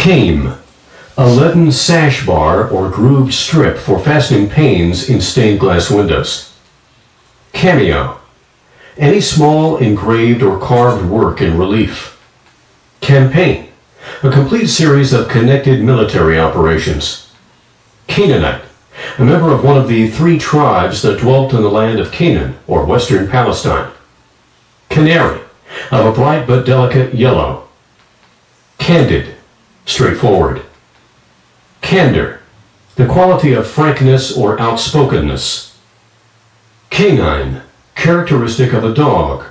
Came, a leaden sash bar or grooved strip for fastening panes in stained glass windows. Cameo, any small engraved or carved work in relief. Campaign, a complete series of connected military operations. Canaanite, a member of one of the 3 tribes that dwelt in the land of Canaan, or western Palestine. Canary, of a bright but delicate yellow. Candid, straightforward. Candor, the quality of frankness or outspokenness. Canine, characteristic of a dog.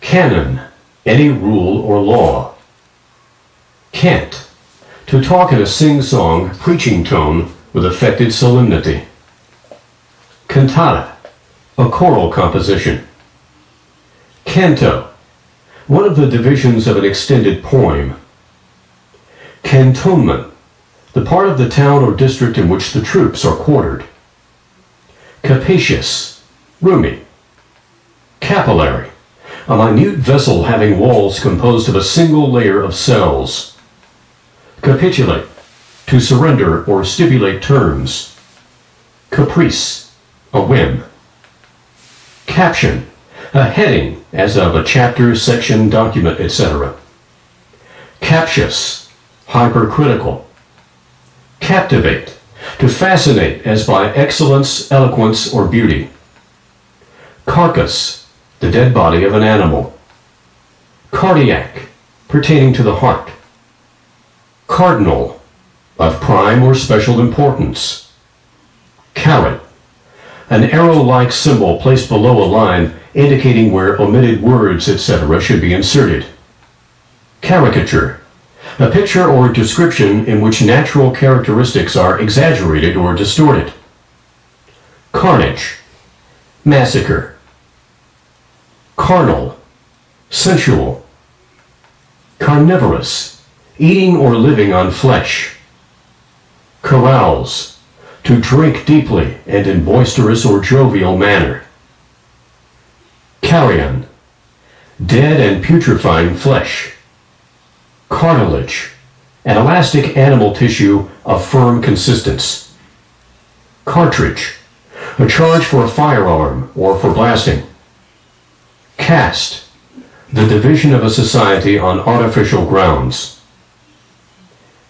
Canon, any rule or law. Cant, to talk in a sing-song, preaching tone with affected solemnity. Cantata, a choral composition. Canto, one of the divisions of an extended poem. Cantonment, the part of the town or district in which the troops are quartered. Capacious, roomy. Capillary, a minute vessel having walls composed of a single layer of cells. Capitulate, to surrender or stipulate terms. Caprice, a whim. Caption, a heading, as of a chapter, section, document, etc. Captious, hypercritical. Captivate, to fascinate as by excellence, eloquence, or beauty. Carcass, the dead body of an animal. Cardiac, pertaining to the heart. Cardinal, of prime or special importance. Caret, an arrow-like symbol placed below a line indicating where omitted words, etc. should be inserted. Caricature, a picture or description in which natural characteristics are exaggerated or distorted. Carnage, massacre. Carnal, sensual. Carnivorous, eating or living on flesh. Carouse, to drink deeply and in boisterous or jovial manner. Carrion, dead and putrefying flesh. Cartilage, an elastic animal tissue of firm consistence. Cartridge, a charge for a firearm or for blasting. Caste, the division of a society on artificial grounds.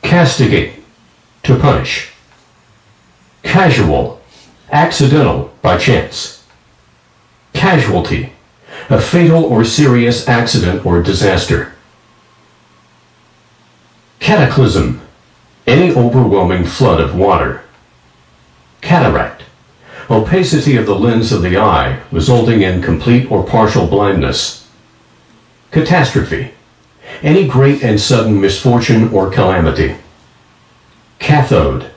Castigate, to punish. Casual, accidental, by chance. Casualty, a fatal or serious accident or disaster. Cataclysm, any overwhelming flood of water. Cataract, opacity of the lens of the eye, resulting in complete or partial blindness. Catastrophe, any great and sudden misfortune or calamity. Cathode,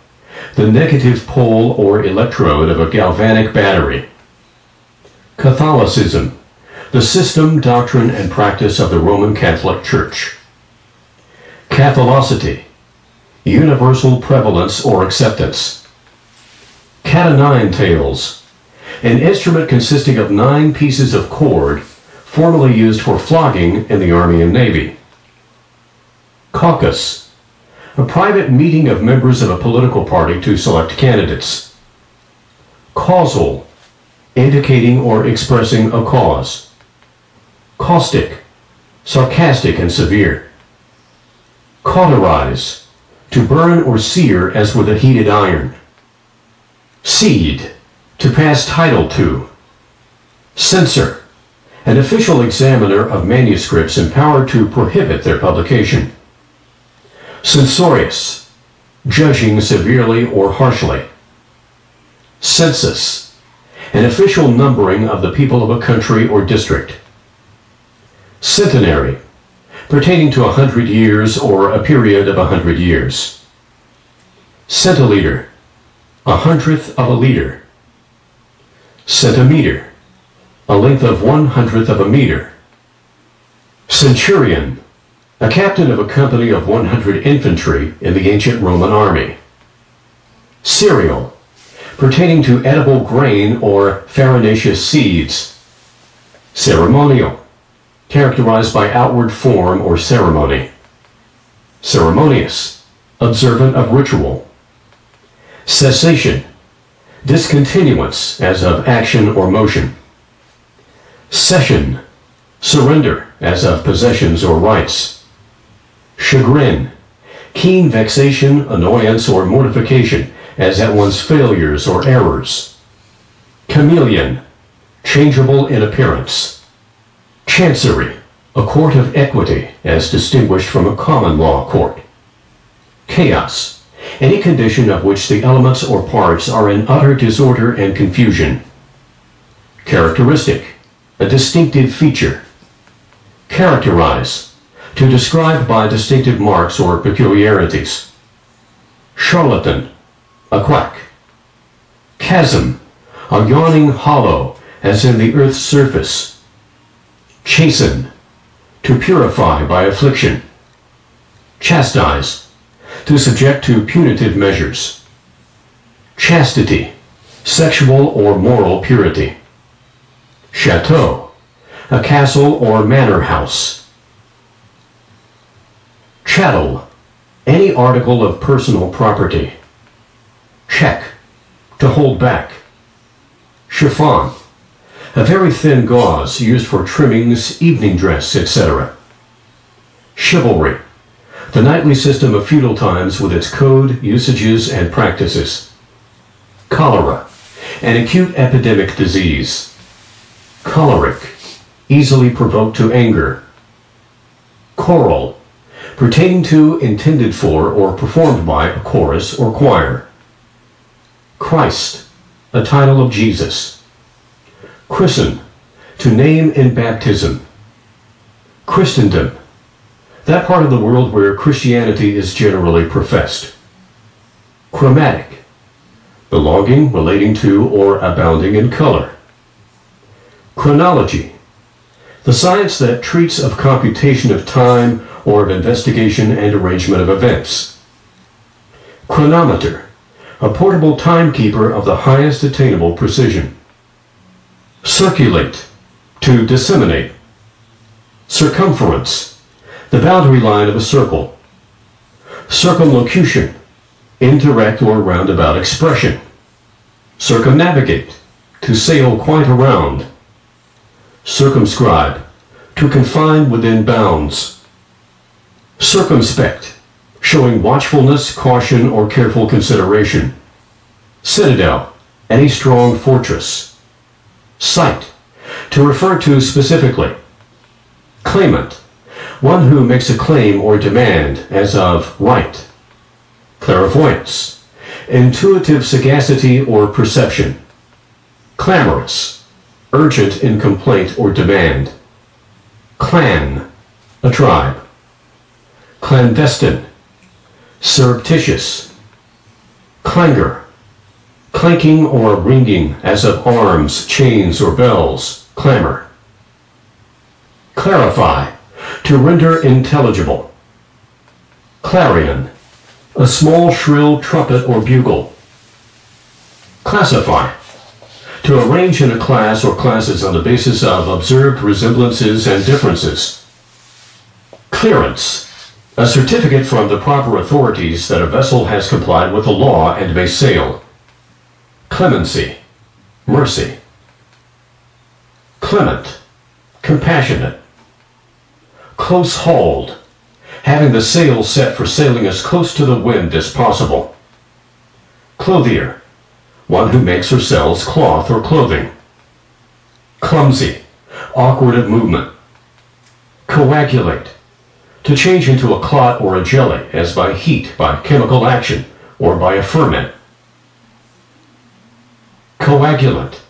the negative pole or electrode of a galvanic battery. Catholicism, the system, doctrine, and practice of the Roman Catholic Church. Catholicity, universal prevalence or acceptance. Cat-o'-nine tails, an instrument consisting of 9 pieces of cord, formerly used for flogging in the Army and Navy. Caucus, a private meeting of members of a political party to select candidates. Causal, indicating or expressing a cause. Caustic, sarcastic and severe. Cauterize, to burn or sear as with a heated iron. Cede, to pass title to. Censor, an official examiner of manuscripts empowered to prohibit their publication. Censorious, judging severely or harshly. Census, an official numbering of the people of a country or district. Centenary, pertaining to 100 years or a period of 100 years. Centiliter, 1/100th of a liter. Centimeter, a length of 1/100th of a meter. Centurion, a captain of a company of 100 infantry in the ancient Roman army. Cereal, pertaining to edible grain or farinaceous seeds. Ceremonial, characterized by outward form or ceremony. ceremonious, observant of ritual. Cessation, discontinuance as of action or motion. Cession, surrender as of possessions or rights. Chagrin, keen vexation, annoyance, or mortification as at one's failures or errors. Chameleon, changeable in appearance. Chancery, a court of equity as distinguished from a common law court. Chaos, any condition of which the elements or parts are in utter disorder and confusion. Characteristic, a distinctive feature. Characterize, to describe by distinctive marks or peculiarities. Charlatan, a quack. Chasm, a yawning hollow, as in the earth's surface. Chasten, to purify by affliction. Chastise, to subject to punitive measures. Chastity, sexual or moral purity. Chateau, a castle or manor house. Chattel, any article of personal property. Check, to hold back. Chiffon, a very thin gauze used for trimmings, evening dress, etc. Chivalry, the knightly system of feudal times with its code, usages, and practices. Cholera, an acute epidemic disease. Choleric, easily provoked to anger. Choral, pertaining to, intended for, or performed by a chorus or choir. Christ, a title of Jesus. Christen, to name in baptism. Christendom, that part of the world where Christianity is generally professed. Chromatic, belonging, relating to, or abounding in color. Chronology, the science that treats of computation of time or of investigation and arrangement of events. Chronometer, a portable timekeeper of the highest attainable precision. Circulate, to disseminate. Circumference, the boundary line of a circle. Circumlocution, indirect or roundabout expression. Circumnavigate, to sail quite around. Circumscribe, to confine within bounds. Circumspect, showing watchfulness, caution, or careful consideration. Citadel, any strong fortress. Cite, to refer to specifically. Claimant, one who makes a claim or demand, as of right. Clairvoyance, intuitive sagacity or perception. Clamorous, urgent in complaint or demand. Clan, a tribe. Clandestine, surreptitious. Clangor, clanking or ringing as of arms, chains, or bells, clamor. Clarify, to render intelligible. Clarion, a small shrill trumpet or bugle. Classify, to arrange in a class or classes on the basis of observed resemblances and differences. Clearance, a certificate from the proper authorities that a vessel has complied with the law and may sail. Clemency, mercy. Clement, compassionate. Close-hauled, having the sail set for sailing as close to the wind as possible. Clothier, one who makes or sells cloth or clothing. Clumsy, awkward of movement. Coagulate, to change into a clot or a jelly, as by heat, by chemical action, or by a ferment. Coagulant,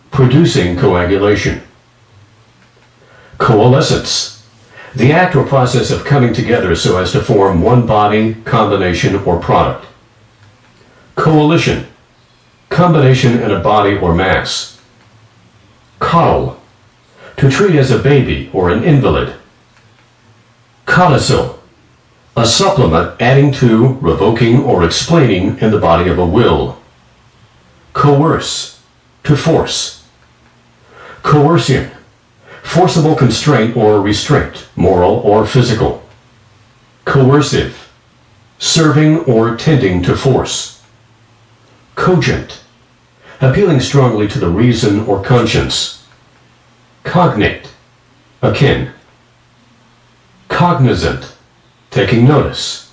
producing coagulation. Coalescence, the act or process of coming together so as to form one body, combination, or product. Coalition, combination in a body or mass. Coddle, to treat as a baby or an invalid. Codicil, a supplement adding to, revoking, or explaining in the body of a will. Coerce, to force. Coercion, forcible constraint or restraint, moral or physical. Coercive, serving or tending to force. Cogent, appealing strongly to the reason or conscience. Cognate, akin. Cognizant, taking notice.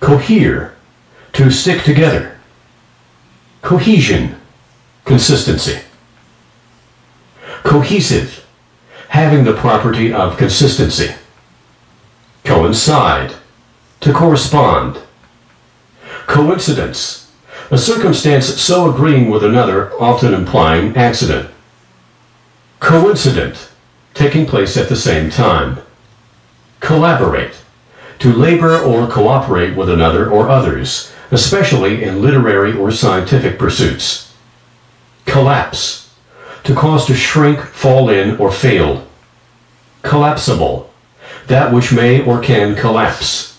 Cohere, to stick together. Cohesion, consistency. Cohesive, having the property of consistency. Coincide, to correspond. Coincidence, a circumstance so agreeing with another, often implying accident. Coincident, taking place at the same time. Collaborate, to labor or cooperate with another or others, especially in literary or scientific pursuits. Collapse, to cause to shrink, fall in, or fail. Collapsible, that which may or can collapse.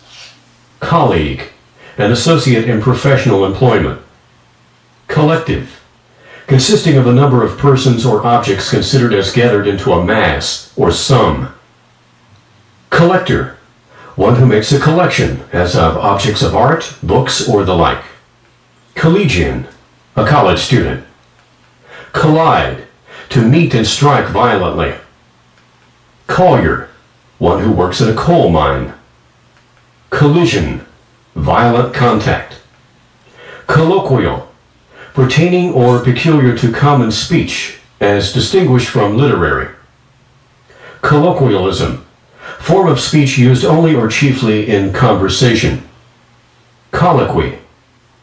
Colleague, an associate in professional employment. Collective, consisting of a number of persons or objects considered as gathered into a mass or sum. Collector, one who makes a collection, as of objects of art, books, or the like. Collegian, a college student. Collide, to meet and strike violently. Collier, one who works at a coal mine. Collision, violent contact. Colloquial, pertaining or peculiar to common speech, as distinguished from literary. Colloquialism, form of speech used only or chiefly in conversation. Colloquy,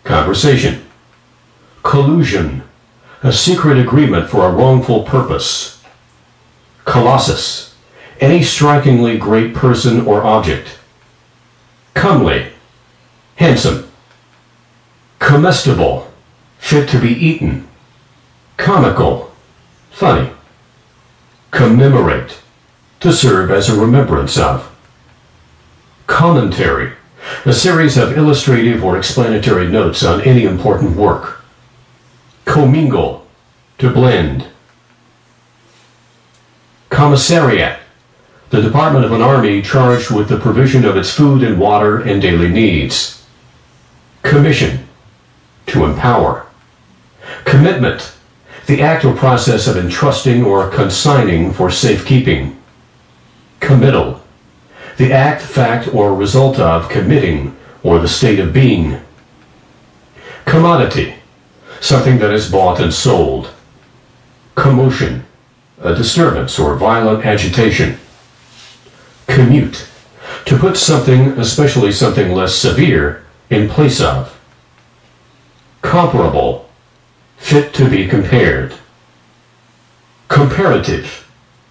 conversation. Collusion, a secret agreement for a wrongful purpose. Colossus, any strikingly great person or object. Comely, handsome. Comestible, fit to be eaten. Comical, funny. Commemorate, to serve as a remembrance of. Commentary, a series of illustrative or explanatory notes on any important work. Commingle, to blend. Commissariat, the department of an army charged with the provision of its food and water and daily needs. Commission, to empower. Commitment, the act or process of entrusting or consigning for safekeeping. Committal, the act, fact, or result of committing, or the state of being. Commodity, something that is bought and sold. Commotion, a disturbance or violent agitation. Commute, to put something, especially something less severe, in place of. Comparable, fit to be compared. Comparative,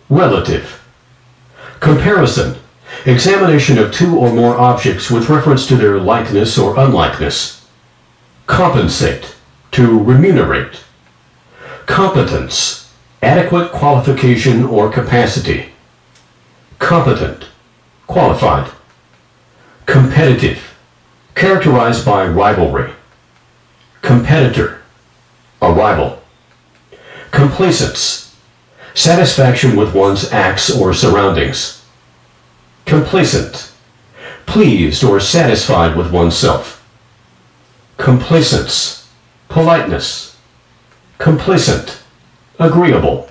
relative. Comparison, examination of two or more objects with reference to their likeness or unlikeness. Compensate, to remunerate. Competence, adequate qualification or capacity. Competent, qualified. Competitive, characterized by rivalry. Competitor, a rival. Complacence, satisfaction with one's acts or surroundings. Complacent, pleased or satisfied with oneself. Complacence, politeness. Complacent, agreeable.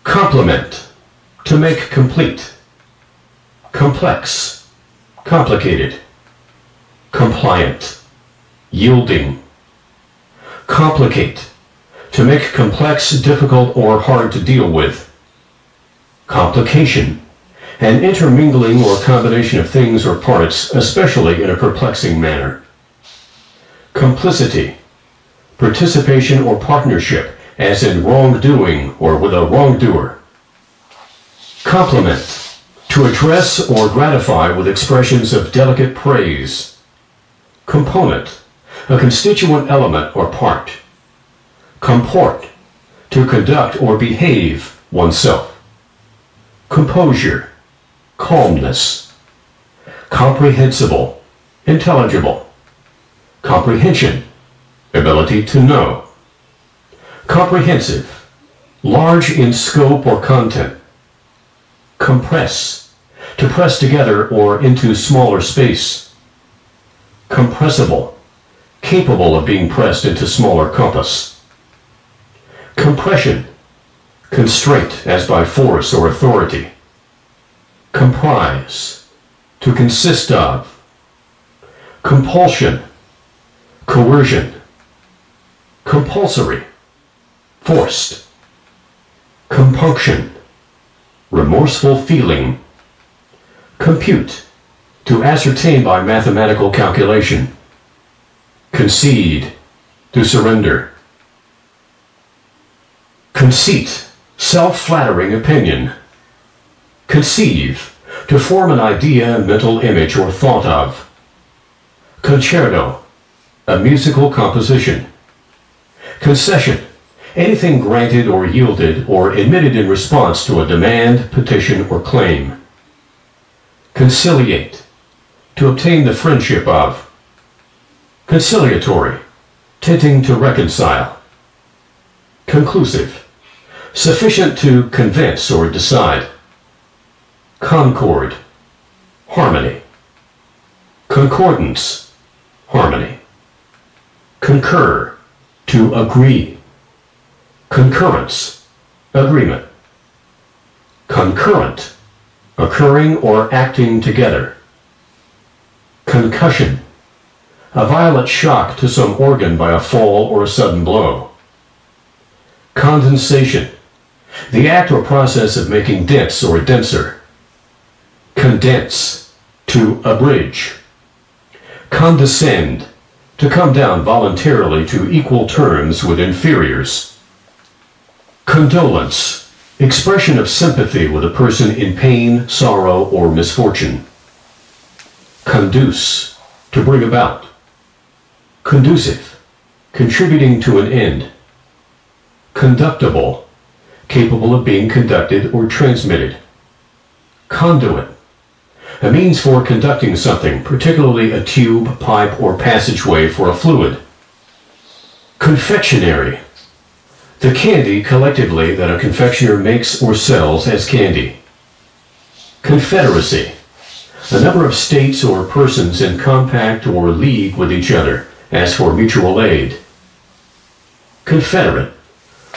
Complement, to make complete. Complex, complicated. Compliant, yielding. Complicate, to make complex, difficult, or hard to deal with. Complication, an intermingling or combination of things or parts, especially in a perplexing manner. Complicity, participation or partnership, as in wrongdoing or with a wrongdoer. Compliment, to address or gratify with expressions of delicate praise. Component, a constituent element or part. Comport, to conduct or behave oneself. Composure, calmness. Comprehensible, intelligible. Comprehension, ability to know. Comprehensive, large in scope or content. Compress, to press together or into smaller space. compressible, capable of being pressed into smaller compass. Compression, constraint as by force or authority. Comprise, to consist of. Compulsion, coercion. Compulsory, forced. Compunction, remorseful feeling. Compute, to ascertain by mathematical calculation. Concede, to surrender. Conceit, self-flattering opinion. Conceive, to form an idea, mental image, or thought of. Concerto, a musical composition. Concession, anything granted or yielded or admitted in response to a demand, petition, or claim. Conciliate, to obtain the friendship of. Conciliatory, tending to reconcile. Conclusive, sufficient to convince or decide. Concord, harmony. Concordance, harmony. Concur, to agree. Concurrence, agreement. Concurrent, occurring or acting together. Concussion, a violent shock to some organ by a fall or a sudden blow. Condensation, the act or process of making dense or denser. Condense, to abridge. Condescend, to come down voluntarily to equal terms with inferiors. Condolence, expression of sympathy with a person in pain, sorrow, or misfortune. Conduce, to bring about. Conducive, contributing to an end. Conductible, capable of being conducted or transmitted. Conduit, a means for conducting something, particularly a tube, pipe, or passageway for a fluid. Confectionery, the candy collectively that a confectioner makes or sells as candy. Confederacy, a number of states or persons in compact or league with each other, as for mutual aid. Confederate,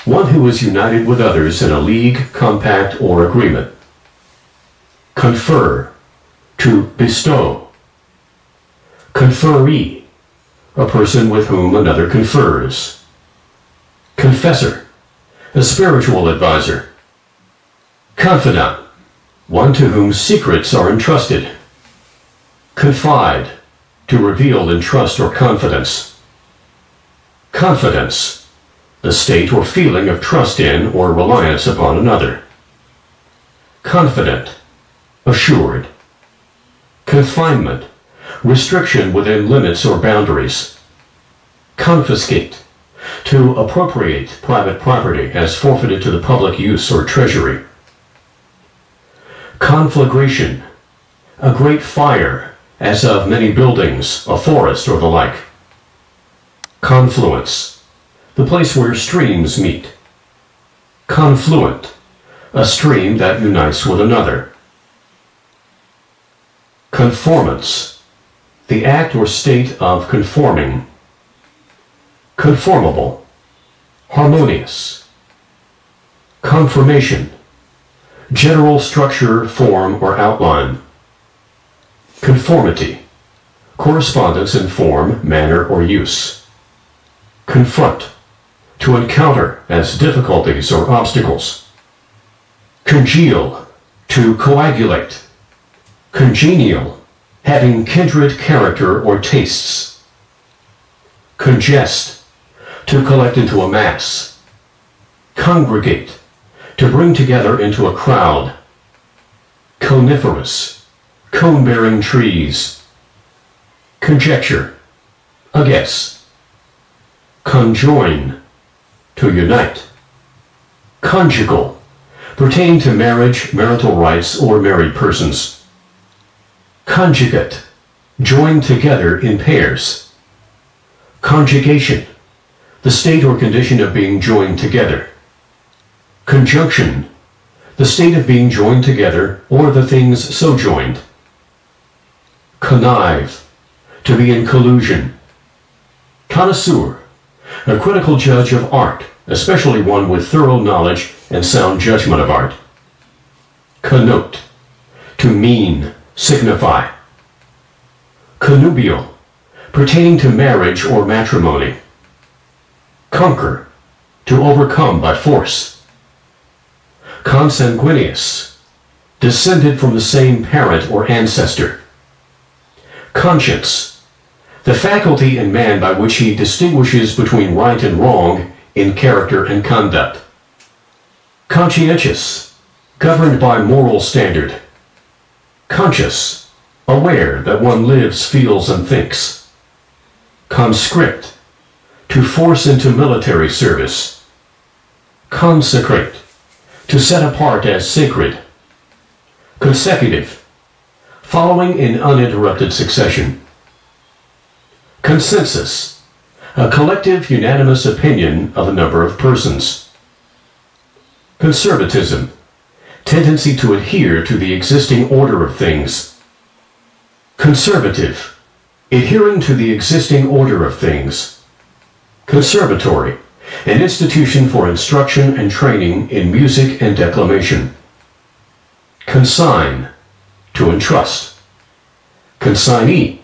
one who is united with others in a league, compact, or agreement. Confer, to bestow. Conferee, a person with whom another confers. Confessor, a spiritual advisor. Confidant, one to whom secrets are entrusted. Confide, to reveal in trust or confidence. Confidence, the state or feeling of trust in or reliance upon another. Confident, assured. Confinement, restriction within limits or boundaries. Confiscate, to appropriate private property as forfeited to the public use or treasury. Conflagration, a great fire, as of many buildings, a forest, or the like. Confluence, the place where streams meet. Confluent, a stream that unites with another. Conformance, the act or state of conforming. Conformable, harmonious. Conformation, general structure, form, or outline. Conformity, correspondence in form, manner, or use. Confront, to encounter as difficulties or obstacles. Congeal, to coagulate. Congenial, having kindred character or tastes. Congest, to collect into a mass. Congregate, to bring together into a crowd. Coniferous, cone-bearing trees. Conjecture, a guess. Conjoin, to unite. Conjugal, pertain to marriage, marital rights, or married persons. Conjugate, joined together in pairs. Conjugation, the state or condition of being joined together. Conjunction, the state of being joined together or the things so joined. Connive, to be in collusion. Connoisseur, a critical judge of art, especially one with thorough knowledge and sound judgment of art. Connote, to mean, signify. Connubial, pertaining to marriage or matrimony. Conquer, to overcome by force. Consanguineous, descended from the same parent or ancestor. Conscience, the faculty in man by which he distinguishes between right and wrong in character and conduct. Conscientious, governed by moral standard. Conscious, aware that one lives, feels, and thinks. Conscript, to force into military service. Consecrate, to set apart as sacred. Consecutive, following in uninterrupted succession. Consensus, a collective unanimous opinion of a number of persons. Conservatism, tendency to adhere to the existing order of things. Conservative, adhering to the existing order of things. Conservatory, an institution for instruction and training in music and declamation. Consign, to entrust. Consignee,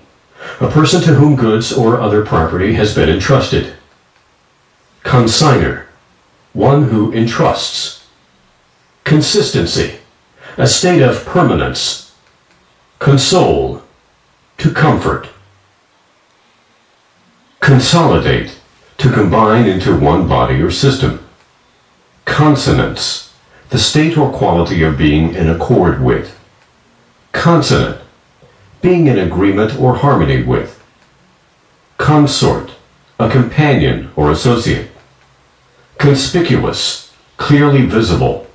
a person to whom goods or other property has been entrusted. Consigner, one who entrusts. Consistency, a state of permanence. Console, to comfort. Consolidate, to combine into one body or system. Consonance, the state or quality of being in accord with. Consonant, being in agreement or harmony with. Consort, a companion or associate. Conspicuous, clearly visible.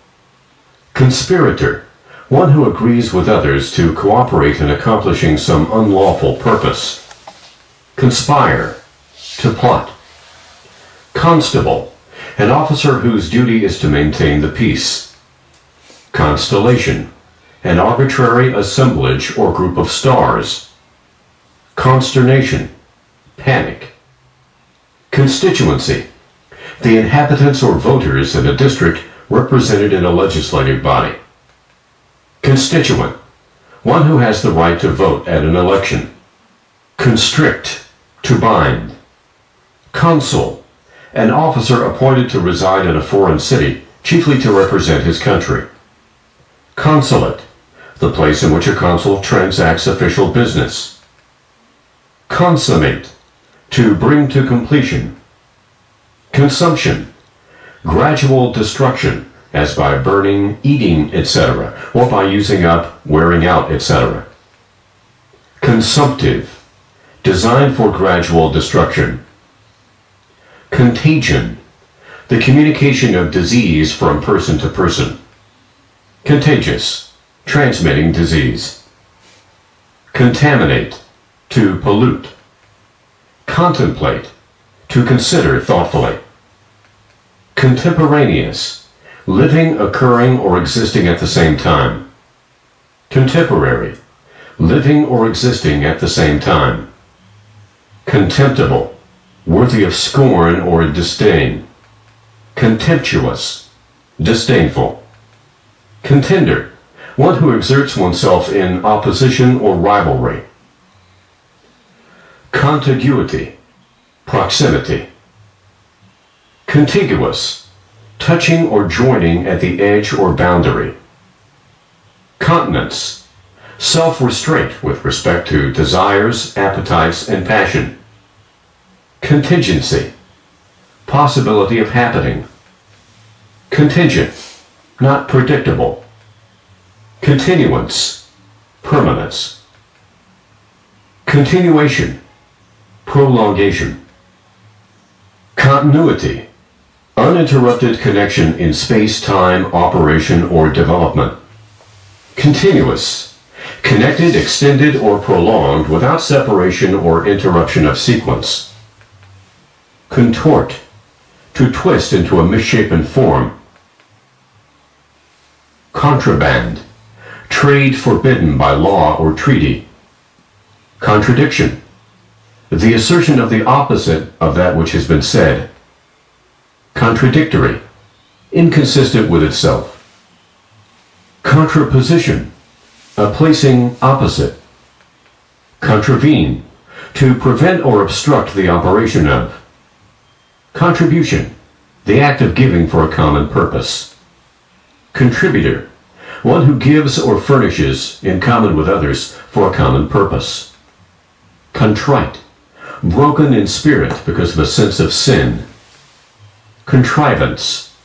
Conspirator, one who agrees with others to cooperate in accomplishing some unlawful purpose. Conspire, to plot. Constable, an officer whose duty is to maintain the peace. Constellation, an arbitrary assemblage or group of stars. Consternation, panic. Constituency, the inhabitants or voters in a district represented in a legislative body. Constituent, one who has the right to vote at an election. Constrict, to bind. Consul, an officer appointed to reside in a foreign city, chiefly to represent his country. Consulate, the place in which a consul transacts official business. Consummate, to bring to completion. Consumption, gradual destruction, as by burning, eating, etc., or by using up, wearing out, etc. Consumptive, designed for gradual destruction. Contagion, the communication of disease from person to person. Contagious, transmitting disease. Contaminate, to pollute. Contemplate, to consider thoughtfully. Contemporaneous, living, occurring, or existing at the same time. Contemporary, living or existing at the same time. Contemptible, worthy of scorn or disdain. Contemptuous, disdainful. Contender, one who exerts oneself in opposition or rivalry. Contiguity, proximity. Contiguous, touching or joining at the edge or boundary. Continence, self-restraint with respect to desires, appetites, and passion. Contingency, possibility of happening. Contingent, not predictable. Continuance, permanence. Continuation, prolongation. Continuity, uninterrupted connection in space-time, operation, or development. Continuous, connected, extended, or prolonged without separation or interruption of sequence. Contort, to twist into a misshapen form. Contraband, trade forbidden by law or treaty. Contradiction, The assertion of the opposite of that which has been said. Contradictory. Inconsistent with itself. Contraposition. A placing opposite. Contravene. To prevent or obstruct the operation of. Contribution. The act of giving for a common purpose. Contributor. One who gives or furnishes, in common with others, for a common purpose. Contrite. Broken in spirit because of a sense of sin. Contrivance.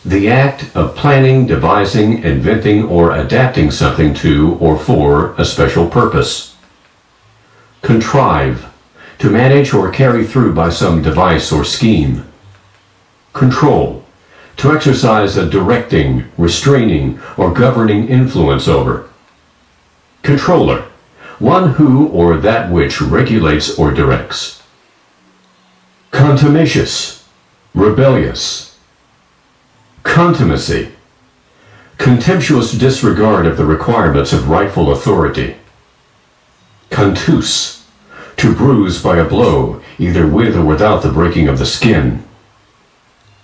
The act of planning, devising, inventing, or adapting something to or for a special purpose. Contrive. To manage or carry through by some device or scheme. Control. To exercise a directing, restraining, or governing influence over. Controller. One who or that which regulates or directs. Contumacious. Rebellious. Contumacy. Contemptuous disregard of the requirements of rightful authority. Contuse. To bruise by a blow, either with or without the breaking of the skin.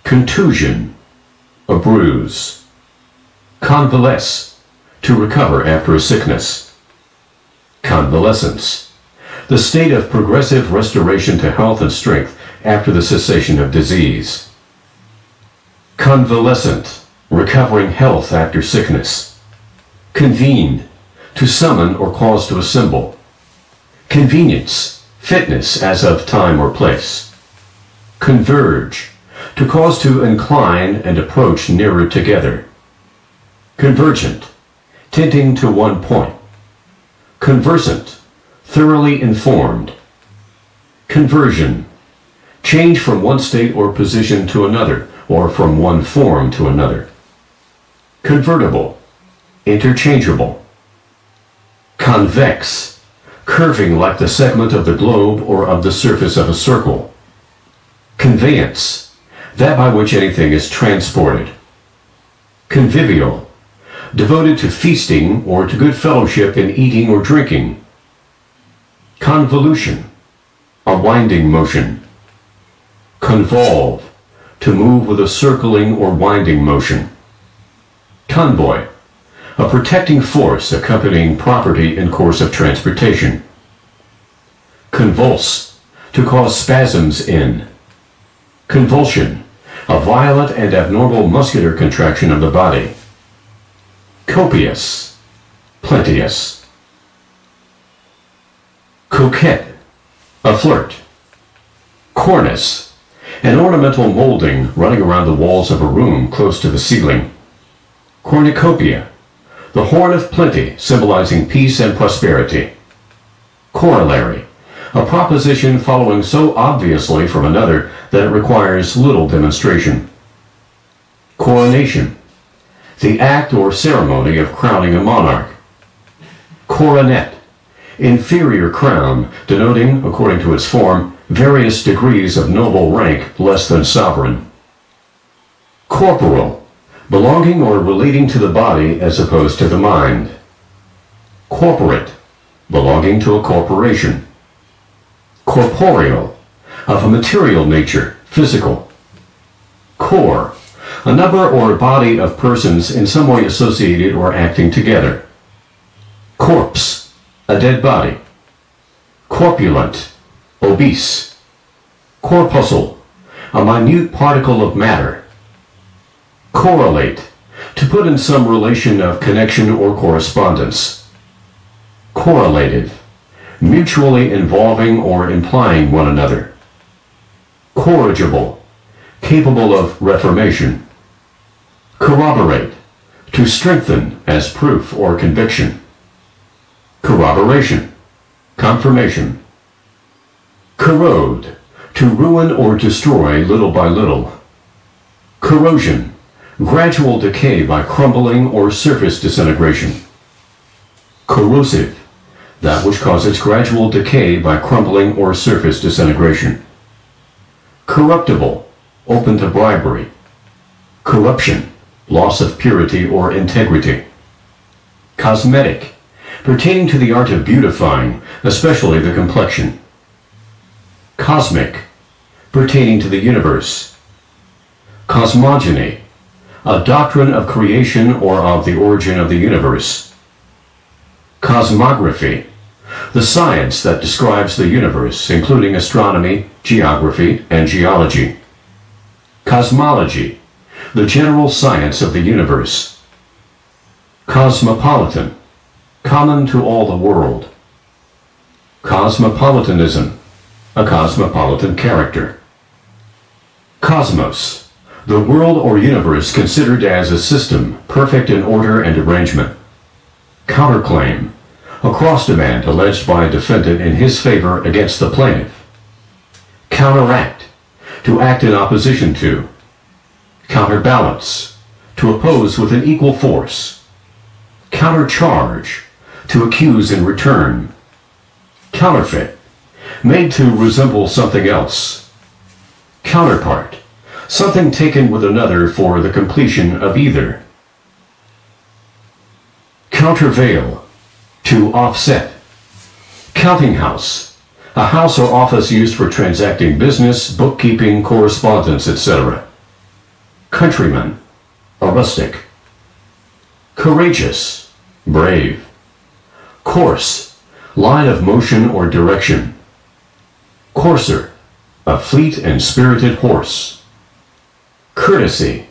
Contusion. A bruise. Convalesce. To recover after a sickness. Convalescence. The state of progressive restoration to health and strength after the cessation of disease. Convalescent. Recovering health after sickness. Convene. To summon or cause to assemble. Convenience. Fitness as of time or place. Converge. To cause to incline and approach nearer together. Convergent. Tending to one point. Conversant. Thoroughly informed. Conversion. Change from one state or position to another, or from one form to another. Convertible. Interchangeable. Convex. Curving like the segment of the globe or of the surface of a circle. Conveyance. That by which anything is transported. Convivial. Devoted to feasting or to good fellowship in eating or drinking. Convolution. A winding motion. Convolve. To move with a circling or winding motion. Convoy. A protecting force accompanying property in course of transportation. Convulse. To cause spasms in. Convulsion. A violent and abnormal muscular contraction of the body. Copious. Plenteous. Coquette. A flirt. Cornice. An ornamental molding running around the walls of a room close to the ceiling. Cornucopia. The horn of plenty, symbolizing peace and prosperity. Corollary. A proposition following so obviously from another that it requires little demonstration. Coronation. The act or ceremony of crowning a monarch. Coronet. Inferior crown, denoting, according to its form, various degrees of noble rank less than sovereign. Corporal. Belonging or relating to the body as opposed to the mind. Corporate. Belonging to a corporation. Corporeal. Of a material nature, physical. Corps. A number or a body of persons in some way associated or acting together. Corpse. A dead body. Corpulent. Obese. Corpuscle. A minute particle of matter. Correlate. To put in some relation of connection or correspondence. Correlative. Mutually involving or implying one another. Corrigible. Capable of reformation. Corroborate. To strengthen as proof or conviction. Corroboration. Confirmation. Corrode. To ruin or destroy little by little. Corrosion. Gradual decay by crumbling or surface disintegration. Corrosive. That which causes gradual decay by crumbling or surface disintegration. Corruptible. Open to bribery. Corruption. Loss of purity or integrity. Cosmetic. Pertaining to the art of beautifying, especially the complexion. Cosmic, pertaining to the universe. Cosmogony, a doctrine of creation or of the origin of the universe. Cosmography, the science that describes the universe, including astronomy, geography, and geology. Cosmology, the general science of the universe. Cosmopolitan, common to all the world. Cosmopolitanism, a cosmopolitan character. Cosmos, the world or universe considered as a system, perfect in order and arrangement. Counterclaim, a cross-demand alleged by a defendant in his favor against the plaintiff. Counteract, to act in opposition to. Counterbalance, to oppose with an equal force. Countercharge, to accuse in return. Counterfeit, made to resemble something else. Counterpart, something taken with another for the completion of either. Countervail, to offset. Counting house, a house or office used for transacting business, bookkeeping, correspondence, etc. Countryman, a rustic. Courageous, brave. Course, line of motion or direction. Courser, a fleet and spirited horse. Courtesy,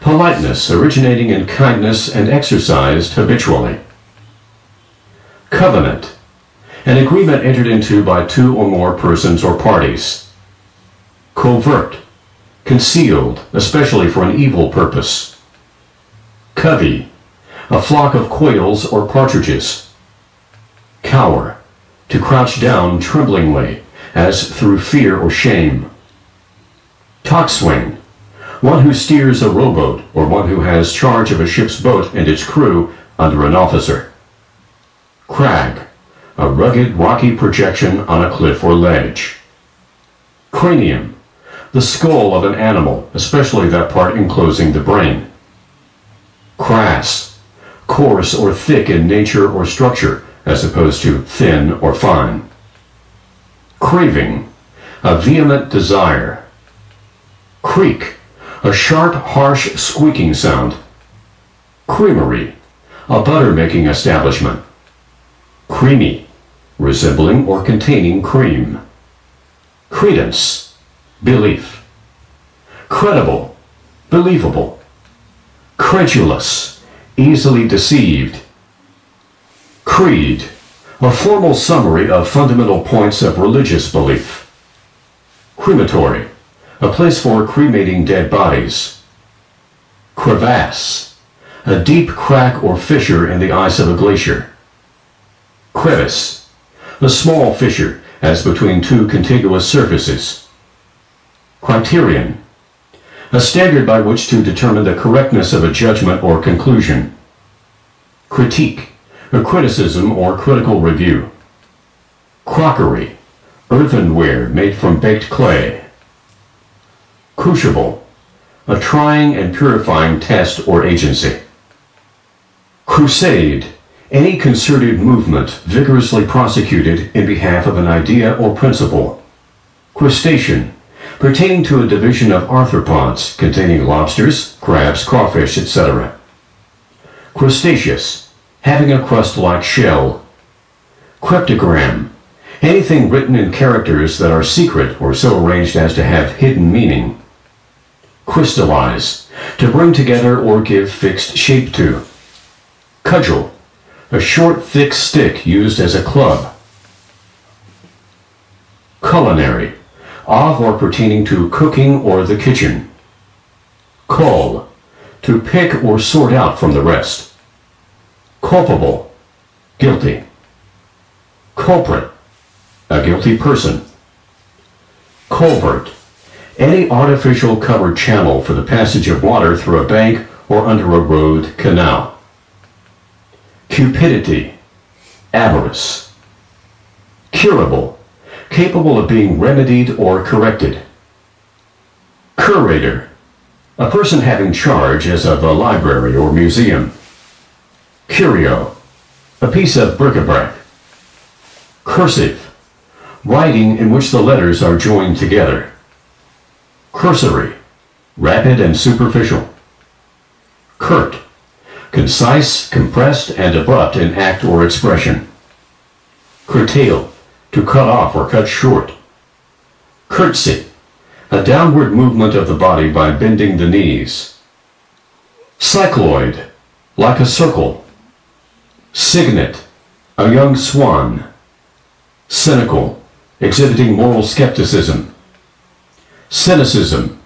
politeness originating in kindness and exercised habitually. Covenant, an agreement entered into by two or more persons or parties. Covert, concealed, especially for an evil purpose. Covey, a flock of quails or partridges. Cower, to crouch down tremblingly, as through fear or shame. Coxswain, one who steers a rowboat or one who has charge of a ship's boat and its crew under an officer. Crag, a rugged, rocky projection on a cliff or ledge. Cranium, the skull of an animal, especially that part enclosing the brain. Crass, coarse or thick in nature or structure, as opposed to thin or fine. Craving, a vehement desire. Creak, a sharp, harsh, squeaking sound. Creamery, a butter-making establishment. Creamy, resembling or containing cream. Credence, belief. Credible, believable. Credulous, easily deceived. Creed, a formal summary of fundamental points of religious belief. Crematory, a place for cremating dead bodies. Crevasse, a deep crack or fissure in the ice of a glacier. Crevice, a small fissure as between two contiguous surfaces. Criterion, a standard by which to determine the correctness of a judgment or conclusion. Critique, a criticism or critical review. Crockery, earthenware made from baked clay. Crucible, a trying and purifying test or agency. Crusade, any concerted movement vigorously prosecuted in behalf of an idea or principle. Crustacean, pertaining to a division of arthropods containing lobsters, crabs, crawfish, etc. Crustaceous, having a crust-like shell. Cryptogram, anything written in characters that are secret or so arranged as to have hidden meaning. Crystallize, to bring together or give fixed shape to. Cudgel, a short, thick stick used as a club. Culinary, of or pertaining to cooking or the kitchen. Cull, to pick or sort out from the rest. Culpable, guilty. Culprit, a guilty person. Culvert, any artificial covered channel for the passage of water through a bank or under a road, canal. Cupidity, avarice. Curable, capable of being remedied or corrected. Curator, a person having charge as of a library or museum. Curio, a piece of bric-a-brac. Cursive, writing in which the letters are joined together. Cursory, rapid and superficial. Curt, concise, compressed, and abrupt in act or expression. Curtail, to cut off or cut short. Curtsy, a downward movement of the body by bending the knees. Cycloid, like a circle. Cygnet, a young swan. Cynical, exhibiting moral skepticism. Cynicism,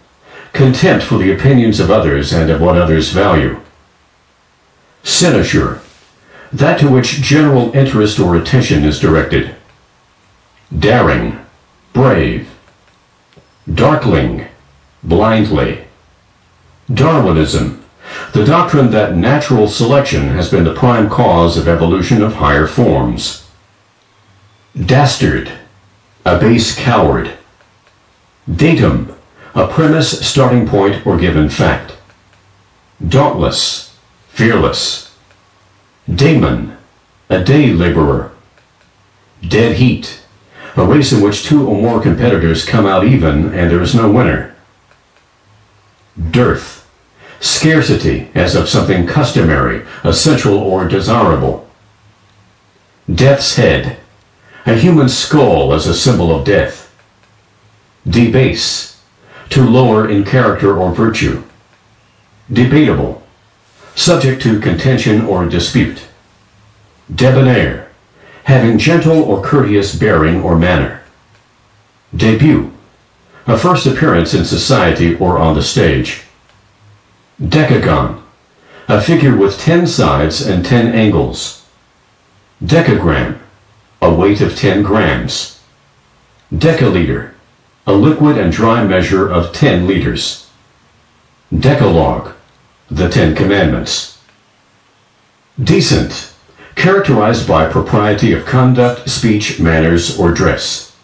contempt for the opinions of others and of what others value. Cynosure, that to which general interest or attention is directed. Daring, brave. Darkling, blindly. Darwinism, the doctrine that natural selection has been the prime cause of evolution of higher forms. Dastard, a base coward. Datum, a premise, starting point, or given fact. Dauntless, fearless. Daemon, a day laborer. Dead heat, a race in which two or more competitors come out even and there is no winner. Dearth, scarcity as of something customary, essential, or desirable. Death's head, a human skull as a symbol of death. Debase, to lower in character or virtue. Debatable, subject to contention or dispute. Debonair, having gentle or courteous bearing or manner. Debut, a first appearance in society or on the stage. Decagon, a figure with 10 sides and 10 angles. Decagram, a weight of 10 grams. Decaliter, a liquid and dry measure of 10 liters. Decalogue, the 10 Commandments. Decent, characterized by propriety of conduct, speech, manners, or dress.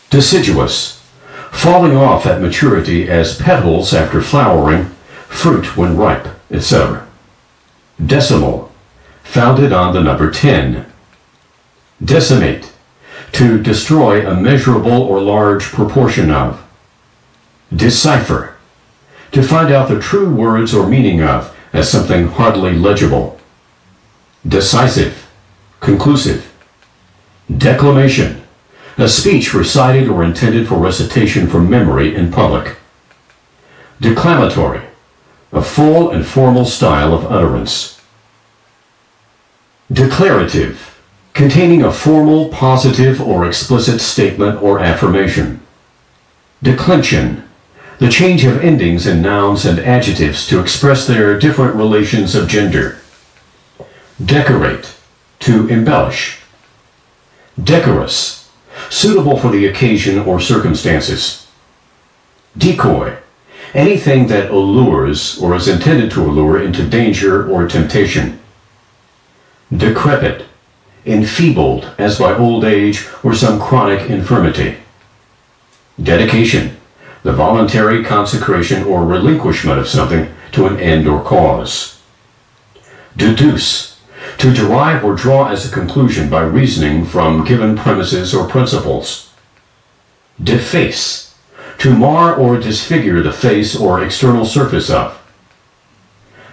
Deciduous, falling off at maturity as petals after flowering, fruit when ripe, etc. Decimal, founded on the number 10. Decimate, to destroy a measurable or large proportion of. Decipher, to find out the true words or meaning of, as something hardly legible. Decisive, conclusive. Declamation, a speech recited or intended for recitation from memory in public. Declamatory, a full and formal style of utterance. Declarative, containing a formal, positive, or explicit statement or affirmation. Declension, the change of endings in nouns and adjectives to express their different relations of gender. Decorate, to embellish. Decorous, suitable for the occasion or circumstances. Decoy, anything that allures or is intended to allure into danger or temptation. Decrepit, enfeebled as by old age or some chronic infirmity. Dedication, the voluntary consecration or relinquishment of something to an end or cause. Deduce, to derive or draw as a conclusion by reasoning from given premises or principles. Deface, to mar or disfigure the face or external surface of.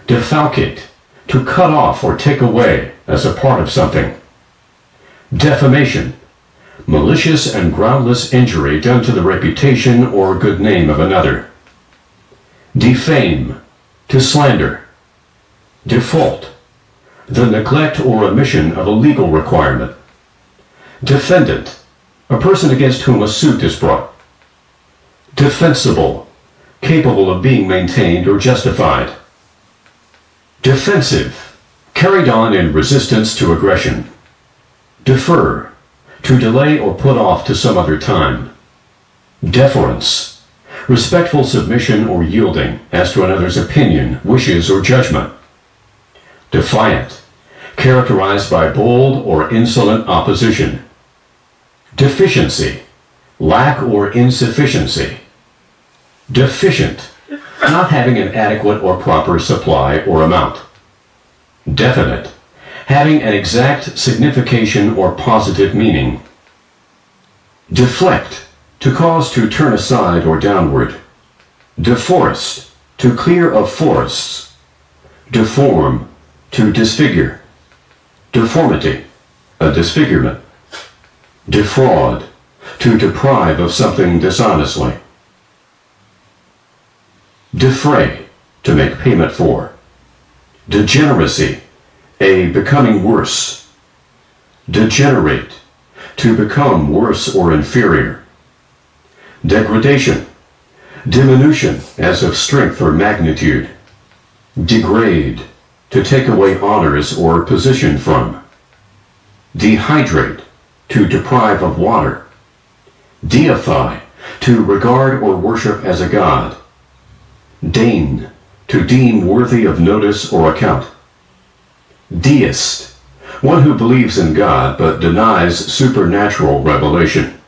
Defalcate, to cut off or take away as a part of something. Defamation, malicious and groundless injury done to the reputation or good name of another. Defame, to slander. Default, the neglect or omission of a legal requirement. Defendant, a person against whom a suit is brought. Defensible, capable of being maintained or justified. Defensive, carried on in resistance to aggression. Defer, to delay or put off to some other time. Deference, respectful submission or yielding as to another's opinion, wishes, or judgment. Defiant, characterized by bold or insolent opposition. Deficiency, lack or insufficiency. Deficient, not having an adequate or proper supply or amount. Definite, having an exact signification or positive meaning. Deflect, to cause to turn aside or downward. Deforest, to clear of forests. Deform, to disfigure. Deformity, a disfigurement. Defraud, to deprive of something dishonestly. Defray, to make payment for. Degeneracy, a becoming worse. Degenerate, to become worse or inferior. Degradation, diminution as of strength or magnitude. Degrade, to take away honors or position from. Dehydrate, to deprive of water. Deify, to regard or worship as a god. Deign, to deem worthy of notice or account. Deist, one who believes in God but denies supernatural revelation.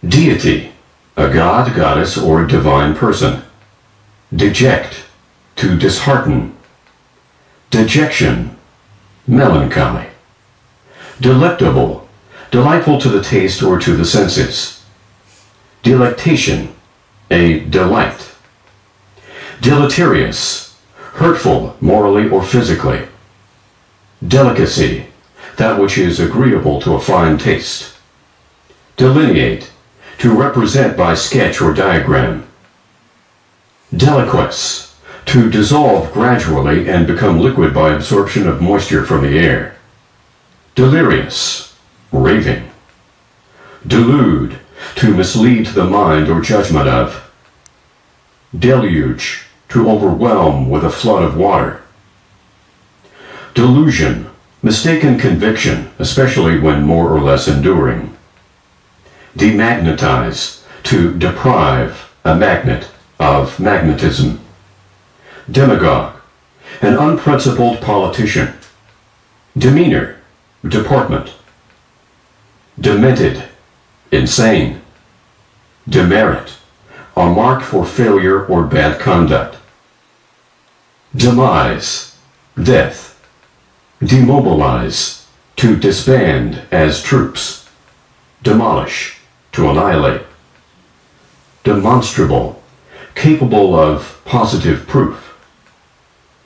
Deity, a god, goddess, or divine person. Deject, to dishearten. Dejection, melancholy. Delectable, delightful to the taste or to the senses. Delectation, a delight. Deleterious, hurtful morally or physically. Delicacy, that which is agreeable to a fine taste. Delineate, to represent by sketch or diagram. Deliquesce, to dissolve gradually and become liquid by absorption of moisture from the air. Delirious, raving. Delude, to mislead the mind or judgment of. Deluge, to overwhelm with a flood of water. Delusion, mistaken conviction, especially when more or less enduring. Demagnetize, to deprive, a magnet, of magnetism. Demagogue, an unprincipled politician. Demeanor, deportment. Demented, insane. Demerit, a mark for failure or bad conduct. Demise, death. Demobilize, to disband as troops. Demolish, to annihilate. Demonstrable, capable of positive proof.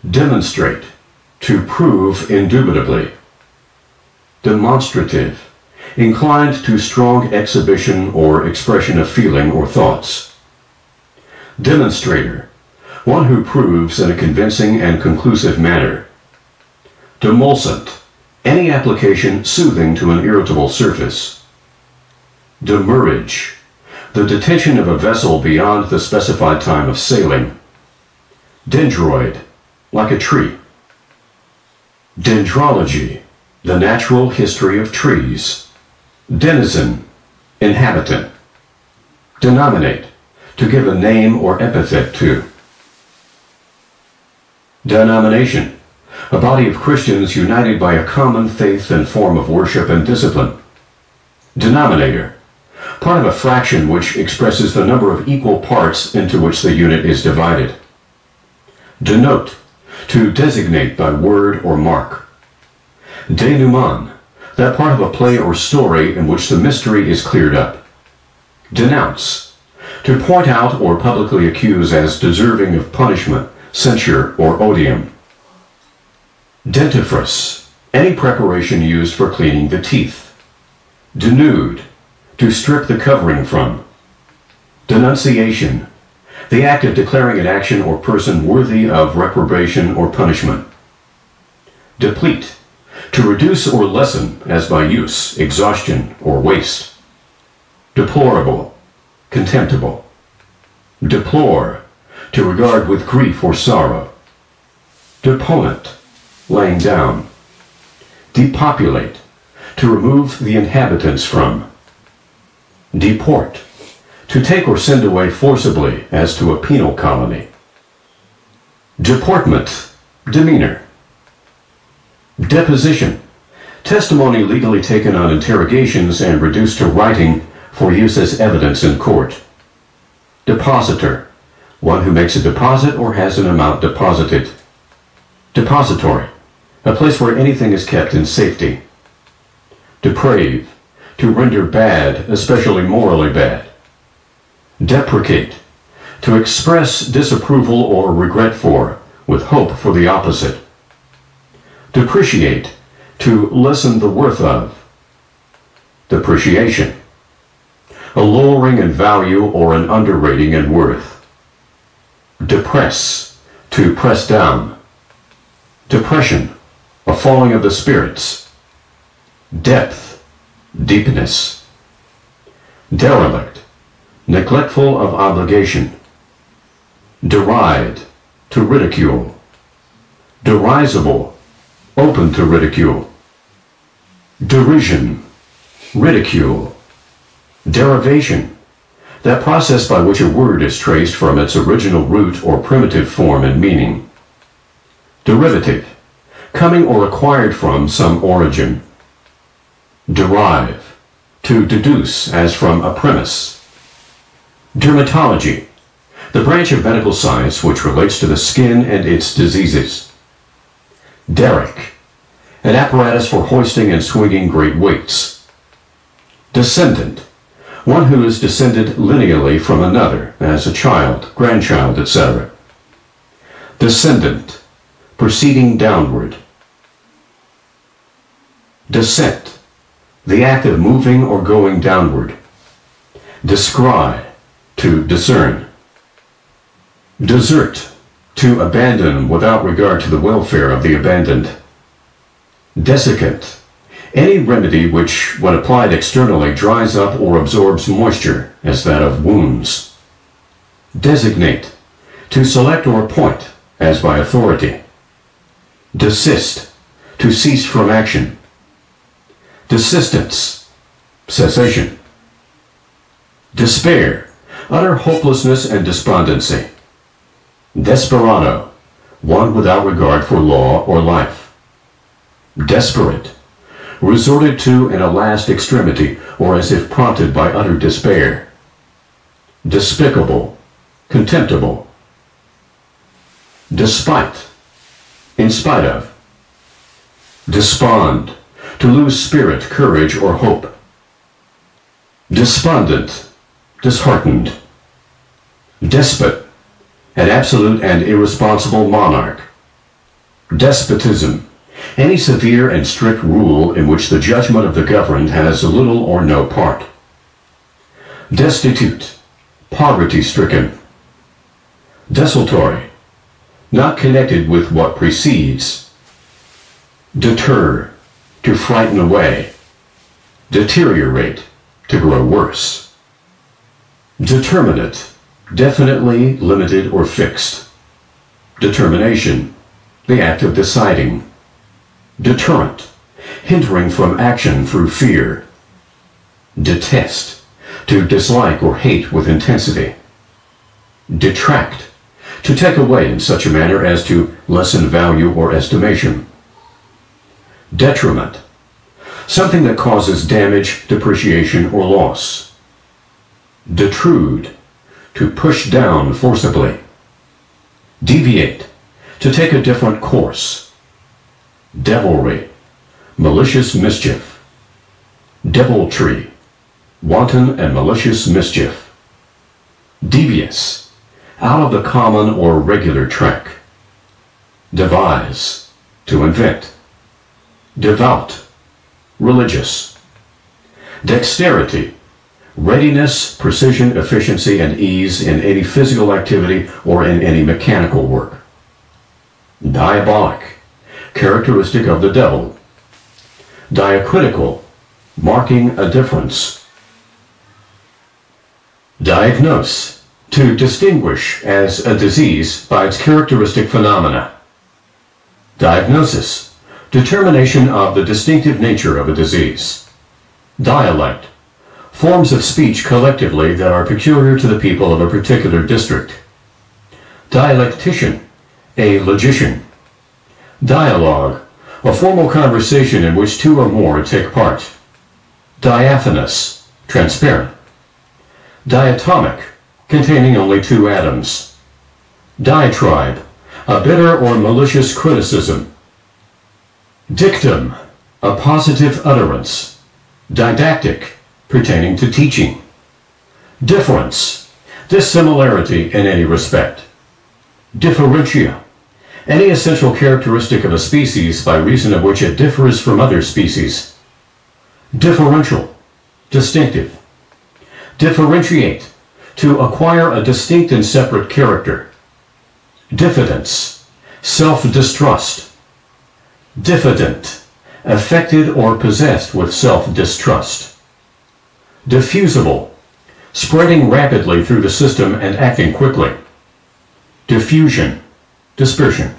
Demonstrate, to prove indubitably. Demonstrative, inclined to strong exhibition or expression of feeling or thoughts. Demonstrator, one who proves in a convincing and conclusive manner. Demulcent, any application soothing to an irritable surface. Demurrage, the detention of a vessel beyond the specified time of sailing. Dendroid, like a tree. Dendrology, the natural history of trees. Denizen, inhabitant. Denominate, to give a name or epithet to. Denomination, a body of Christians united by a common faith and form of worship and discipline. Denominator, part of a fraction which expresses the number of equal parts into which the unit is divided. Denote, to designate by word or mark. Denouement, that part of a play or story in which the mystery is cleared up. Denounce, to point out or publicly accuse as deserving of punishment, censure, or odium. Dentifrice, any preparation used for cleaning the teeth. Denude, to strip the covering from. Denunciation, the act of declaring an action or person worthy of reprobation or punishment. Deplete, to reduce or lessen as by use, exhaustion, or waste. Deplorable, contemptible. Deplore, to regard with grief or sorrow. Deponent, laying down. Depopulate, to remove the inhabitants from. Deport, to take or send away forcibly as to a penal colony. Deportment, demeanor. Deposition, testimony legally taken on interrogations and reduced to writing for use as evidence in court. Depositor, one who makes a deposit or has an amount deposited. Depository, a place where anything is kept in safety. Deprave, to render bad, especially morally bad. Deprecate, to express disapproval or regret for, with hope for the opposite. Depreciate, to lessen the worth of. Depreciation, a lowering in value or an underrating in worth. Depress, to press down. Depression, a falling of the spirits. Depth, deepness. Derelict, neglectful of obligation. Deride, to ridicule. Derisible, open to ridicule. Derision, ridicule. Derivation, that process by which a word is traced from its original root or primitive form and meaning. Derivative, coming or acquired from some origin. Derive, to deduce as from a premise. Dermatology, the branch of medical science which relates to the skin and its diseases. Derrick, an apparatus for hoisting and swinging great weights. Descendant, one who is descended lineally from another, as a child, grandchild, etc. Descendant, proceeding downward. Descent, the act of moving or going downward. Descry, to discern. Desert, to abandon without regard to the welfare of the abandoned. Desiccant, any remedy which, when applied externally, dries up or absorbs moisture, as that of wounds. Designate, to select or appoint, as by authority. Desist, to cease from action. Desistance, cessation. Despair, utter hopelessness and despondency. Desperado, one without regard for law or life. Desperate, resorted to in a last extremity, or as if prompted by utter despair. Despicable, contemptible. Despite, in spite of. Despond, to lose spirit, courage, or hope. Despondent, disheartened. Despot, an absolute and irresponsible monarch. Despotism, any severe and strict rule in which the judgment of the governed has little or no part. Destitute, poverty-stricken. Desultory, not connected with what precedes. Deter, to frighten away. Deteriorate, to grow worse. Determinate, definitely limited or fixed. Determination, the act of deciding. Deterrent, hindering from action through fear. Detest, to dislike or hate with intensity. Detract, to take away in such a manner as to lessen value or estimation. Detriment, something that causes damage, depreciation, or loss. Detrude, to push down forcibly. Deviate, to take a different course. Devilry, malicious mischief. Deviltry, wanton and malicious mischief. Devious, out of the common or regular track. Devise, to invent. Devout, religious. Dexterity, readiness, precision, efficiency, and ease in any physical activity or in any mechanical work. Diabolic, characteristic of the devil. Diacritical, marking a difference. Diagnose, to distinguish as a disease by its characteristic phenomena. Diagnosis, determination of the distinctive nature of a disease. Dialect, forms of speech collectively that are peculiar to the people of a particular district. Dialectician, a logician. Dialogue, a formal conversation in which two or more take part. Diaphanous, transparent. Diatomic, containing only two atoms. Diatribe, a bitter or malicious criticism. Dictum, a positive utterance. Didactic, pertaining to teaching. Difference, dissimilarity in any respect. Differentia, any essential characteristic of a species by reason of which it differs from other species. Differential, distinctive. Differentiate, to acquire a distinct and separate character. Diffidence, self-distrust. Diffident, affected or possessed with self-distrust. Diffusible, spreading rapidly through the system and acting quickly. Diffusion, dispersion.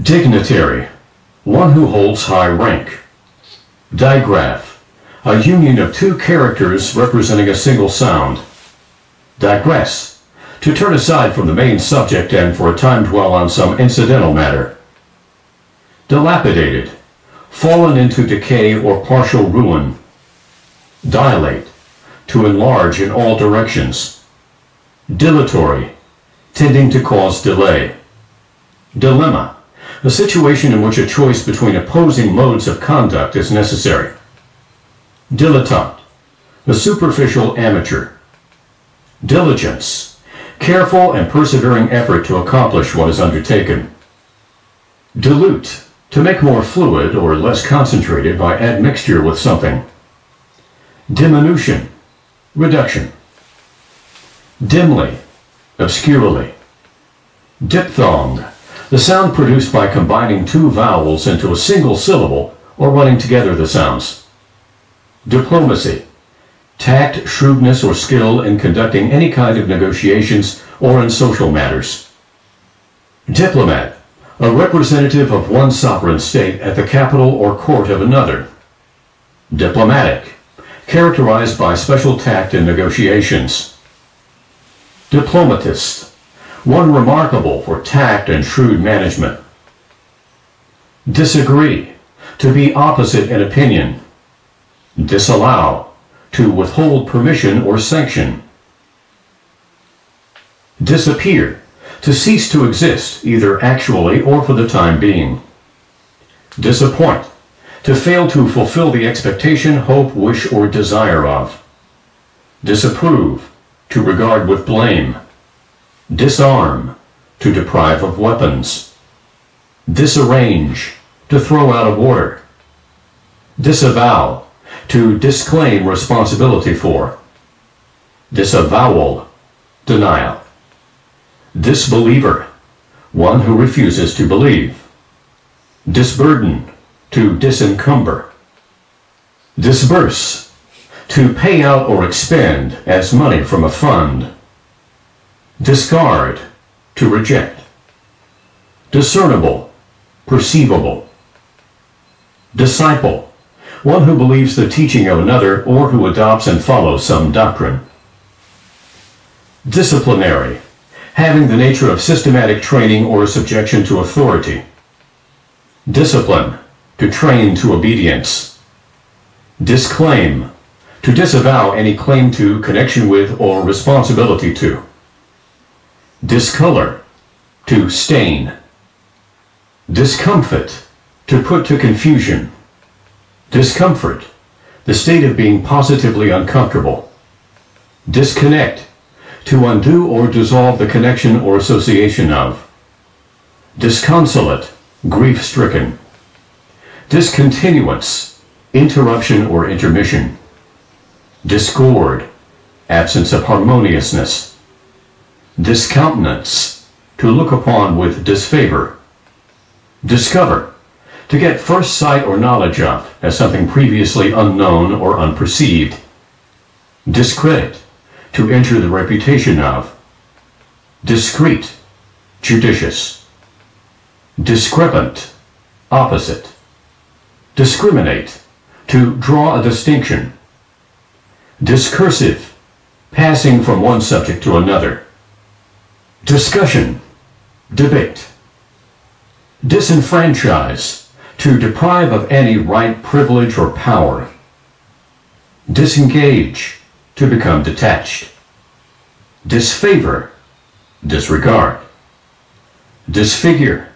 Dignitary, one who holds high rank. Digraph, a union of two characters representing a single sound. Digress, to turn aside from the main subject and for a time dwell on some incidental matter. Dilapidated, fallen into decay or partial ruin. Dilate, to enlarge in all directions. Dilatory, tending to cause delay. Dilemma, a situation in which a choice between opposing modes of conduct is necessary. Dilettante, a superficial amateur. Diligence, careful and persevering effort to accomplish what is undertaken. Dilute, to make more fluid or less concentrated by admixture with something. Diminution, reduction. Dimly, obscurely. Diphthong, the sound produced by combining two vowels into a single syllable or running together the sounds. Diplomacy, tact, shrewdness, or skill in conducting any kind of negotiations or in social matters. Diplomat, a representative of one sovereign state at the capital or court of another. Diplomatic, characterized by special tact in negotiations. Diplomatist, one remarkable for tact and shrewd management. Disagree, to be opposite in opinion. Disallow, to withhold permission or sanction. Disappear, to cease to exist, either actually or for the time being. Disappoint, to fail to fulfill the expectation, hope, wish, or desire of. Disapprove, to regard with blame. Disarm, to deprive of weapons. Disarrange, to throw out of order. Disavow, to disclaim responsibility for. Disavowal, denial. Disbeliever, one who refuses to believe. Disburden, to disencumber. Disburse, to pay out or expend as money from a fund. Discard, to reject. Discernible, perceivable. Disciple, one who believes the teaching of another or who adopts and follows some doctrine. Disciplinary, having the nature of systematic training or subjection to authority. Discipline, to train to obedience. Disclaim, to disavow any claim to, connection with, or responsibility to. Discolor, to stain. Discomfit, to put to confusion. Discomfort, the state of being positively uncomfortable. Disconnect, to undo or dissolve the connection or association of. Disconsolate, grief-stricken. Discontinuance, interruption or intermission. Discord, absence of harmoniousness. Discountenance, to look upon with disfavor. Discover, to get first sight or knowledge of, as something previously unknown or unperceived. Discredit, to injure the reputation of. Discreet, judicious. Discrepant, opposite. Discriminate, to draw a distinction. Discursive, passing from one subject to another. Discussion, debate. Disenfranchise, to deprive of any right, privilege, or power. Disengage, to become detached. Disfavor, disregard. Disfigure,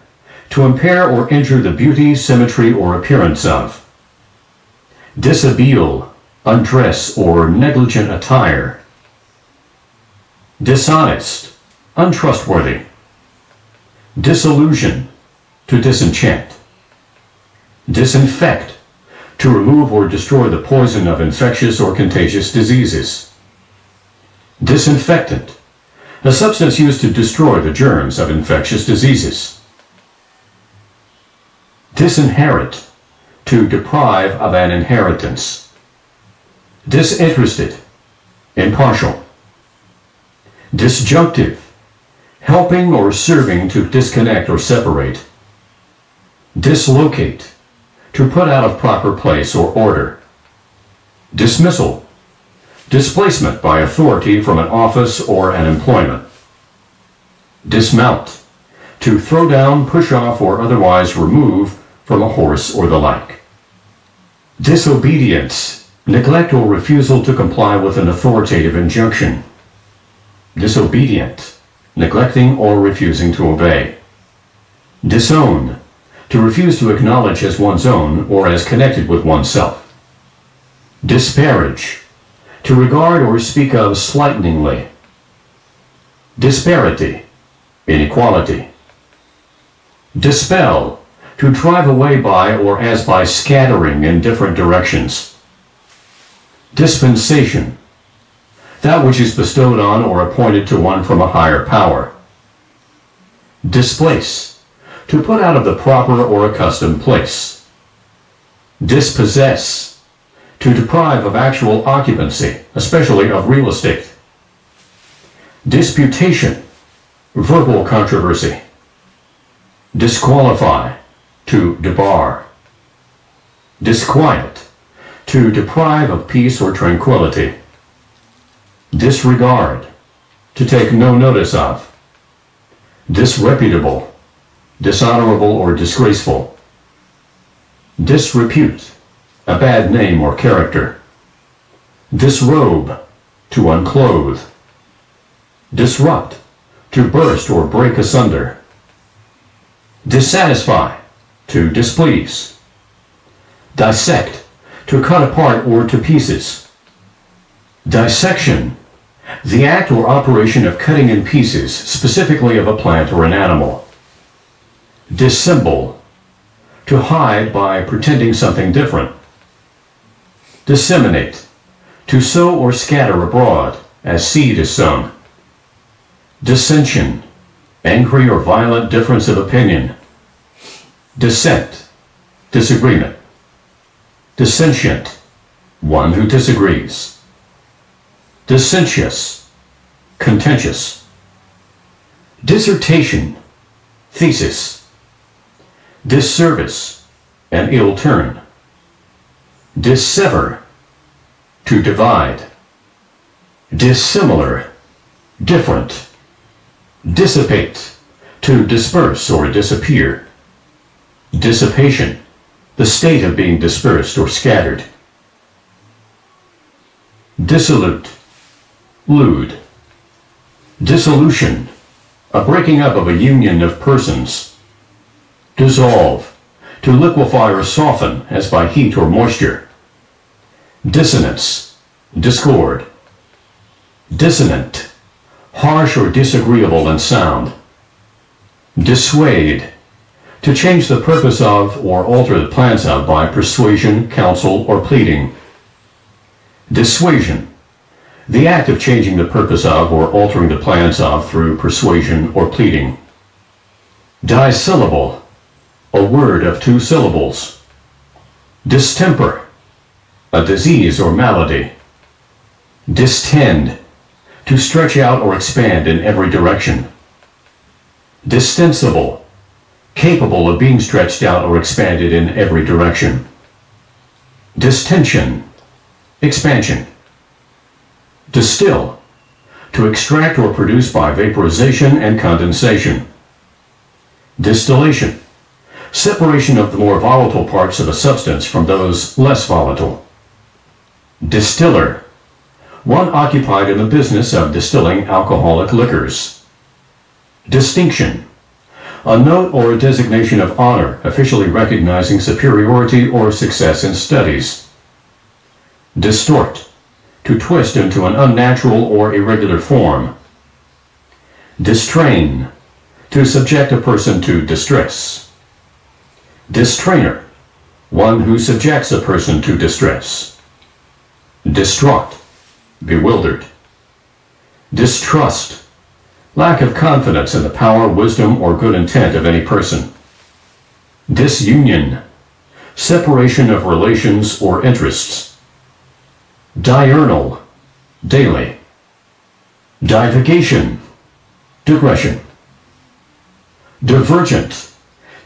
to impair or injure the beauty, symmetry, or appearance of. Dishabille, undress or negligent attire. Dishonest, untrustworthy. Disillusion, to disenchant. Disinfect, to remove or destroy the poison of infectious or contagious diseases. Disinfectant, a substance used to destroy the germs of infectious diseases. Disinherit, to deprive of an inheritance. Disinterested, impartial. Disjunctive, helping or serving to disconnect or separate. Dislocate, to put out of proper place or order. Dismissal, displacement by authority from an office or an employment. Dismount, to throw down, push off, or otherwise remove from a horse or the like. Disobedience, neglect or refusal to comply with an authoritative injunction. Disobedient, neglecting or refusing to obey. Disown, to refuse to acknowledge as one's own or as connected with oneself. Disparage, to regard or speak of slightingly. Disparity, inequality. Dispel, to drive away by or as by scattering in different directions. Dispensation, that which is bestowed on or appointed to one from a higher power. Displace, to put out of the proper or accustomed place. Dispossess, to deprive of actual occupancy, especially of real estate. Disputation, verbal controversy. Disqualify, to debar. Disquiet, to deprive of peace or tranquility. Disregard, to take no notice of. Disreputable, dishonorable or disgraceful. Disrepute, a bad name or character. Disrobe, to unclothe. Disrupt, to burst or break asunder. Dissatisfy, to displease. Dissect, to cut apart or to pieces. Dissection, the act or operation of cutting in pieces, specifically of a plant or an animal. Dissemble, to hide by pretending something different. Disseminate, to sow or scatter abroad, as seed is sown. Dissension, angry or violent difference of opinion. Dissent, disagreement. Dissentient, one who disagrees. Dissentious, contentious. Dissertation, thesis. Disservice, an ill turn. Dissever, to divide. Dissimilar, different. Dissipate, to disperse or disappear. Dissipation, the state of being dispersed or scattered. Dissolute, lewd. Dissolution, a breaking up of a union of persons. Dissolve, to liquefy or soften as by heat or moisture. Dissonance, discord. Dissonant, harsh or disagreeable in sound. Dissuade, to change the purpose of or alter the plans of by persuasion, counsel, or pleading. Dissuasion, the act of changing the purpose of or altering the plans of through persuasion or pleading. Dissyllable, a word of 2 syllables. Distemper, a disease or malady. Distend, to stretch out or expand in every direction. Distensible, capable of being stretched out or expanded in every direction. Distension, expansion. Distill, to extract or produce by vaporization and condensation. Distillation, separation of the more volatile parts of a substance from those less volatile. Distiller, one occupied in the business of distilling alcoholic liquors. Distinction, A note or a designation of honor, officially recognizing superiority or success in studies. Distort, to twist into an unnatural or irregular form. Distrain, to subject a person to distress. Distrainer, one who subjects a person to distress. Distraught, bewildered. Distrust, lack of confidence in the power, wisdom, or good intent of any person. Disunion, separation of relations or interests. Diurnal, daily. Divagation, digression. Divergent,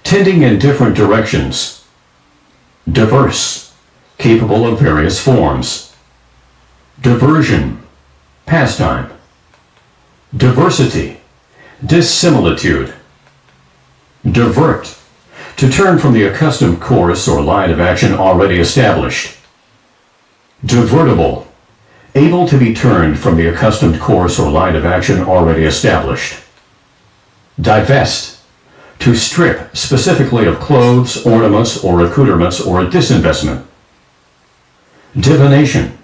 tending in different directions. Diverse, capable of various forms. Diversion, pastime. Diversity, dissimilitude. Divert, to turn from the accustomed course or line of action already established. Divertible, able to be turned from the accustomed course or line of action already established. Divest, to strip specifically of clothes, ornaments, or accoutrements, or a disinvestment. Divination,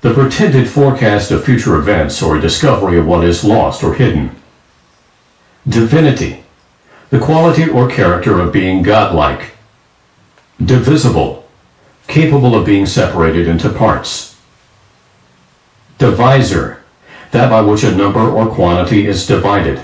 the pretended forecast of future events or a discovery of what is lost or hidden. Divinity, the quality or character of being godlike. Divisible, capable of being separated into parts. Divisor, that by which a number or quantity is divided.